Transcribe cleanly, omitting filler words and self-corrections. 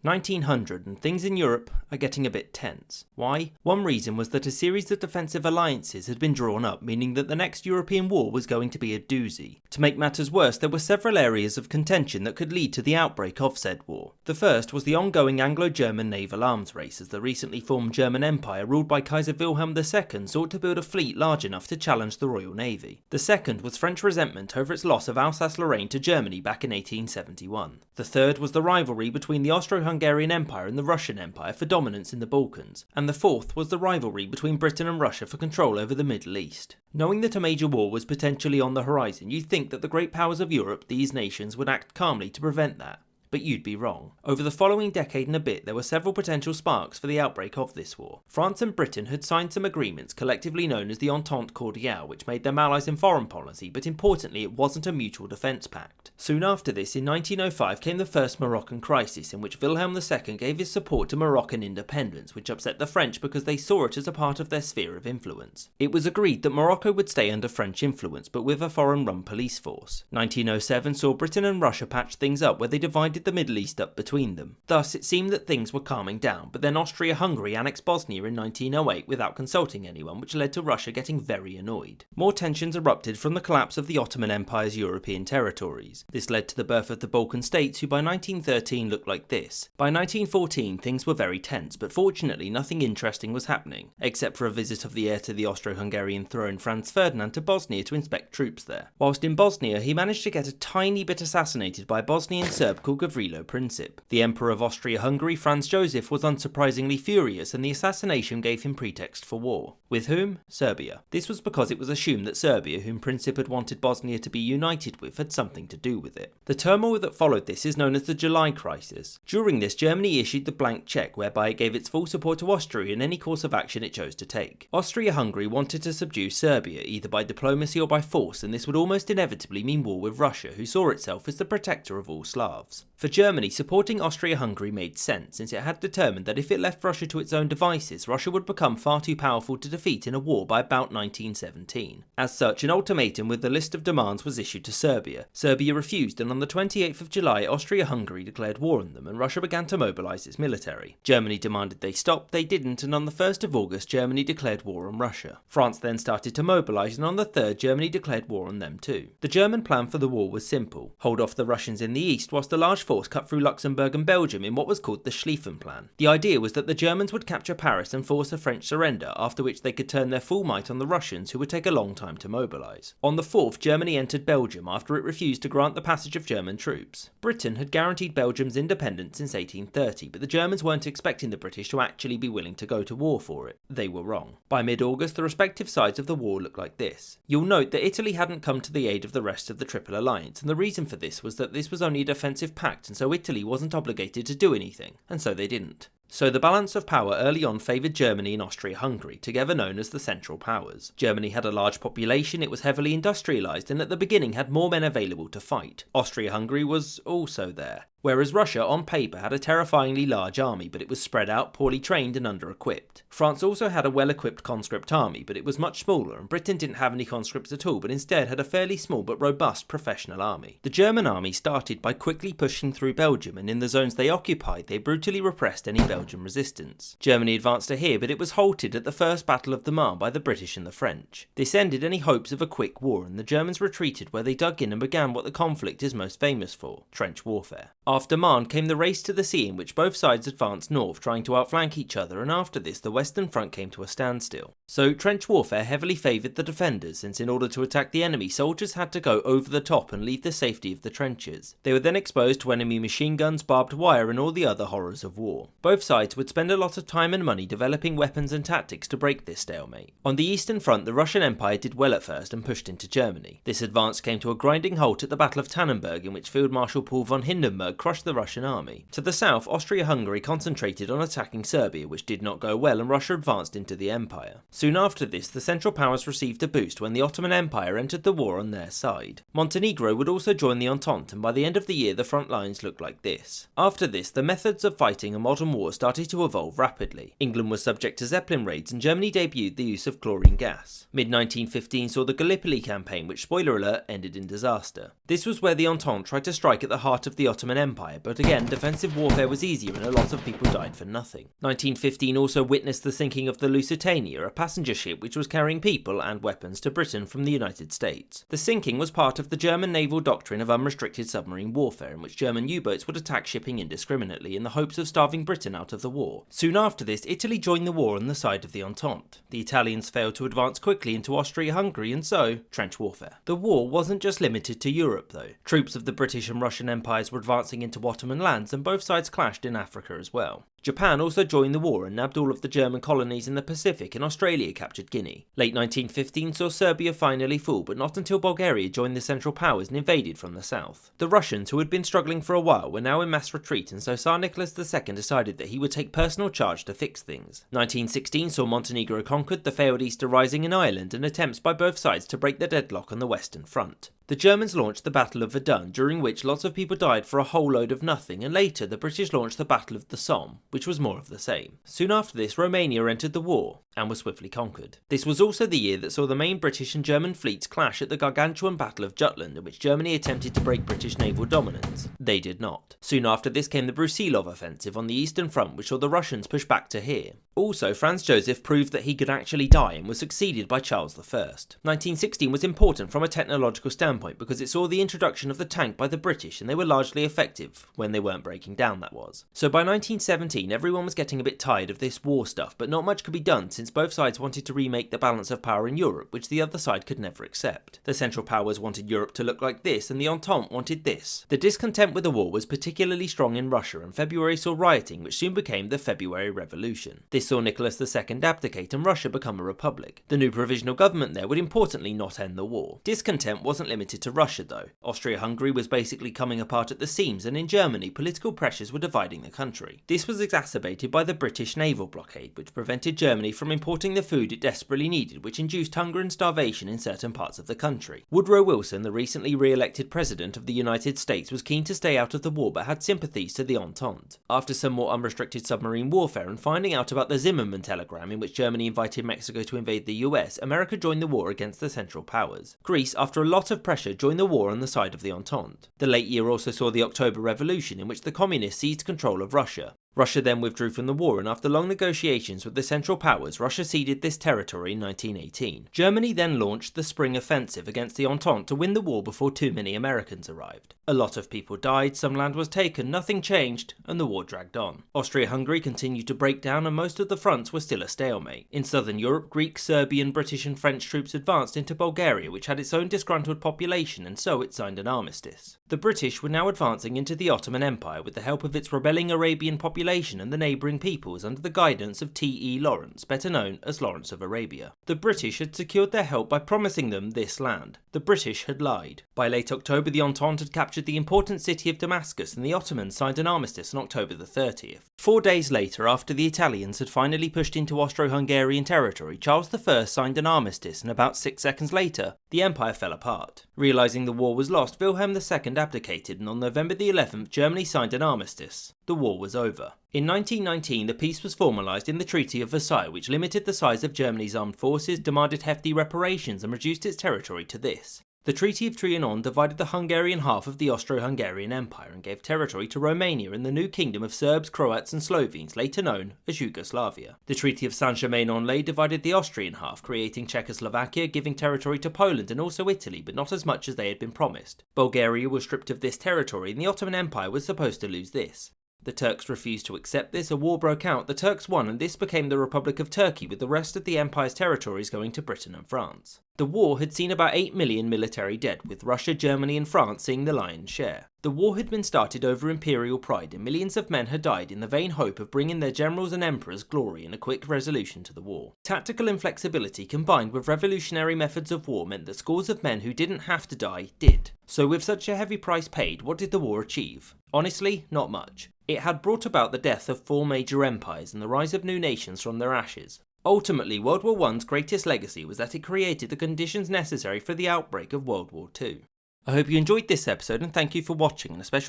1900 and things in Europe are getting a bit tense. Why? One reason was that a series of defensive alliances had been drawn up, meaning that the next European war was going to be a doozy. To make matters worse, there were several areas of contention that could lead to the outbreak of said war. The first was the ongoing Anglo-German naval arms race, as the recently formed German Empire ruled by Kaiser Wilhelm II sought to build a fleet large enough to challenge the Royal Navy. The second was French resentment over its loss of Alsace-Lorraine to Germany back in 1871. The third was the rivalry between the Austro-Hungarian Empire and the Russian Empire for dominance in the Balkans, and the fourth was the rivalry between Britain and Russia for control over the Middle East. Knowing that a major war was potentially on the horizon, you'd think that the great powers of Europe, these nations, would act calmly to prevent that. But you'd be wrong. Over the following decade and a bit, there were several potential sparks for the outbreak of this war. France and Britain had signed some agreements collectively known as the Entente Cordiale, which made them allies in foreign policy, but importantly it wasn't a mutual defence pact. Soon after this, in 1905, came the first Moroccan crisis, in which Wilhelm II gave his support to Moroccan independence, which upset the French because they saw it as a part of their sphere of influence. It was agreed that Morocco would stay under French influence, but with a foreign-run police force. 1907 saw Britain and Russia patch things up where they divided the Middle East up between them. Thus, it seemed that things were calming down, but then Austria-Hungary annexed Bosnia in 1908 without consulting anyone, which led to Russia getting very annoyed. More tensions erupted from the collapse of the Ottoman Empire's European territories. This led to the birth of the Balkan states, who by 1913 looked like this. By 1914, things were very tense, but fortunately nothing interesting was happening, except for a visit of the heir to the Austro-Hungarian throne, Franz Ferdinand, to Bosnia to inspect troops there. Whilst in Bosnia, he managed to get a tiny bit assassinated by a Bosnian Serb called Gavrilo Princip. The Emperor of Austria-Hungary, Franz Joseph, was unsurprisingly furious, and the assassination gave him pretext for war. With whom? Serbia. This was because it was assumed that Serbia, whom Princip had wanted Bosnia to be united with, had something to do with it. The turmoil that followed this is known as the July Crisis. During this, Germany issued the blank cheque, whereby it gave its full support to Austria in any course of action it chose to take. Austria-Hungary wanted to subdue Serbia, either by diplomacy or by force, and this would almost inevitably mean war with Russia, who saw itself as the protector of all Slavs. For Germany, supporting Austria-Hungary made sense, since it had determined that if it left Russia to its own devices, Russia would become far too powerful to defeat in a war by about 1917. As such, an ultimatum with a list of demands was issued to Serbia. Serbia refused, and on the 28th of July, Austria-Hungary declared war on them, and Russia began to mobilise its military. Germany demanded they stop, they didn't, and on the 1st of August, Germany declared war on Russia. France then started to mobilise, and on the 3rd, Germany declared war on them too. The German plan for the war was simple: hold off the Russians in the east, whilst a large force cut through Luxembourg and Belgium in what was called the Schlieffen Plan. The idea was that the Germans would capture Paris and force a French surrender, after which they could turn their full might on the Russians, who would take a long time to mobilise. On the 4th, Germany entered Belgium after it refused to grant the passage of German troops. Britain had guaranteed Belgium's independence since 1830, but the Germans weren't expecting the British to actually be willing to go to war for it. They were wrong. By mid-August, the respective sides of the war looked like this. You'll note that Italy hadn't come to the aid of the rest of the Triple Alliance, and the reason for this was that this was only a defensive pact, and so Italy wasn't obligated to do anything, and so they didn't. So the balance of power early on favoured Germany and Austria-Hungary, together known as the Central Powers. Germany had a large population, it was heavily industrialised, and at the beginning had more men available to fight. Austria-Hungary was also there. Whereas Russia, on paper, had a terrifyingly large army, but it was spread out, poorly trained and under-equipped. France also had a well-equipped conscript army, but it was much smaller, and Britain didn't have any conscripts at all, but instead had a fairly small but robust professional army. The German army started by quickly pushing through Belgium, and in the zones they occupied, they brutally repressed any Belgian resistance. Germany advanced to here, but it was halted at the First Battle of the Marne by the British and the French. This ended any hopes of a quick war, and the Germans retreated where they dug in and began what the conflict is most famous for: trench warfare. After Marne came the race to the sea, in which both sides advanced north, trying to outflank each other, and after this the Western Front came to a standstill. So trench warfare heavily favoured the defenders, since in order to attack the enemy, soldiers had to go over the top and leave the safety of the trenches. They were then exposed to enemy machine guns, barbed wire, and all the other horrors of war. Both sides would spend a lot of time and money developing weapons and tactics to break this stalemate. On the Eastern Front, the Russian Empire did well at first and pushed into Germany. This advance came to a grinding halt at the Battle of Tannenberg, in which Field Marshal Paul von Hindenburg crushed the Russian army. To the south, Austria-Hungary concentrated on attacking Serbia, which did not go well, and Russia advanced into the empire. Soon after this, the Central Powers received a boost when the Ottoman Empire entered the war on their side. Montenegro would also join the Entente, and by the end of the year the front lines looked like this. After this, the methods of fighting a modern war started to evolve rapidly. England was subject to Zeppelin raids, and Germany debuted the use of chlorine gas. Mid-1915 saw the Gallipoli campaign, which, spoiler alert, ended in disaster. This was where the Entente tried to strike at the heart of the Ottoman Empire, but again, defensive warfare was easier and a lot of people died for nothing. 1915 also witnessed the sinking of the Lusitania, a passenger ship which was carrying people and weapons to Britain from the United States. The sinking was part of the German naval doctrine of unrestricted submarine warfare, in which German U-boats would attack shipping indiscriminately in the hopes of starving Britain out of the war. Soon after this, Italy joined the war on the side of the Entente. The Italians failed to advance quickly into Austria-Hungary, and so, trench warfare. The war wasn't just limited to Europe though. Troops of the British and Russian empires were advancing into Ottoman lands, and both sides clashed in Africa as well. Japan also joined the war and nabbed all of the German colonies in the Pacific, and Australia captured Guinea. Late 1915 saw Serbia finally fall, but not until Bulgaria joined the Central Powers and invaded from the south. The Russians, who had been struggling for a while, were now in mass retreat, and so Tsar Nicholas II decided that he would take personal charge to fix things. 1916 saw Montenegro conquered, the failed Easter Rising in Ireland, and attempts by both sides to break the deadlock on the Western Front. The Germans launched the Battle of Verdun, during which lots of people died for a whole load of nothing, and later the British launched the Battle of the Somme, which was more of the same. Soon after this, Romania entered the war, and was swiftly conquered. This was also the year that saw the main British and German fleets clash at the gargantuan Battle of Jutland, in which Germany attempted to break British naval dominance. They did not. Soon after this came the Brusilov offensive on the Eastern Front, which saw the Russians push back to here. Also, Franz Joseph proved that he could actually die and was succeeded by Charles I. 1916 was important from a technological standpoint because it saw the introduction of the tank by the British, and they were largely effective, when they weren't breaking down that was. So by 1917 everyone was getting a bit tired of this war stuff, but not much could be done since both sides wanted to remake the balance of power in Europe, which the other side could never accept. The Central Powers wanted Europe to look like this, and the Entente wanted this. The discontent with the war was particularly strong in Russia, and February saw rioting, which soon became the February Revolution. This saw Nicholas II abdicate and Russia become a republic. The new provisional government there would importantly not end the war. Discontent wasn't limited to Russia though. Austria-Hungary was basically coming apart at the seams, and in Germany political pressures were dividing the country. This was exacerbated by the British naval blockade, which prevented Germany from importing the food it desperately needed, which induced hunger and starvation in certain parts of the country. Woodrow Wilson, the recently re-elected president of the United States, was keen to stay out of the war but had sympathies to the Entente. After some more unrestricted submarine warfare and finding out about the Zimmermann telegram in which Germany invited Mexico to invade the US, America joined the war against the Central Powers. Greece, after a lot of pressure, joined the war on the side of the Entente. The late year also saw the October Revolution, in which the communists seized control of Russia. Russia then withdrew from the war, and after long negotiations with the Central Powers, Russia ceded this territory in 1918. Germany then launched the Spring Offensive against the Entente to win the war before too many Americans arrived. A lot of people died, some land was taken, nothing changed, and the war dragged on. Austria-Hungary continued to break down, and most of the fronts were still a stalemate. In southern Europe, Greek, Serbian, British and French troops advanced into Bulgaria, which had its own disgruntled population, and so it signed an armistice. The British were now advancing into the Ottoman Empire with the help of its rebelling Arabian population and the neighbouring peoples under the guidance of T.E. Lawrence, better known as Lawrence of Arabia. The British had secured their help by promising them this land. The British had lied. By late October, the Entente had captured the important city of Damascus, and the Ottomans signed an armistice on October the 30th. 4 days later, after the Italians had finally pushed into Austro-Hungarian territory, Charles I signed an armistice, and about 6 seconds later, the empire fell apart. Realising the war was lost, Wilhelm II abdicated, and on November the 11th, Germany signed an armistice. The war was over. In 1919, the peace was formalised in the Treaty of Versailles, which limited the size of Germany's armed forces, demanded hefty reparations, and reduced its territory to this. The Treaty of Trianon divided the Hungarian half of the Austro-Hungarian Empire and gave territory to Romania and the new kingdom of Serbs, Croats and Slovenes, later known as Yugoslavia. The Treaty of Saint-Germain-en-Laye divided the Austrian half, creating Czechoslovakia, giving territory to Poland and also Italy, but not as much as they had been promised. Bulgaria was stripped of this territory, and the Ottoman Empire was supposed to lose this. The Turks refused to accept this, a war broke out, the Turks won, and this became the Republic of Turkey, with the rest of the empire's territories going to Britain and France. The war had seen about 8 million military dead, with Russia, Germany and France seeing the lion's share. The war had been started over imperial pride, and millions of men had died in the vain hope of bringing their generals and emperors glory and a quick resolution to the war. Tactical inflexibility combined with revolutionary methods of war meant that scores of men who didn't have to die did. So with such a heavy price paid, what did the war achieve? Honestly, not much. It had brought about the death of 4 major empires and the rise of new nations from their ashes. Ultimately, World War I's greatest legacy was that it created the conditions necessary for the outbreak of World War II. I hope you enjoyed this episode and thank you for watching, and a special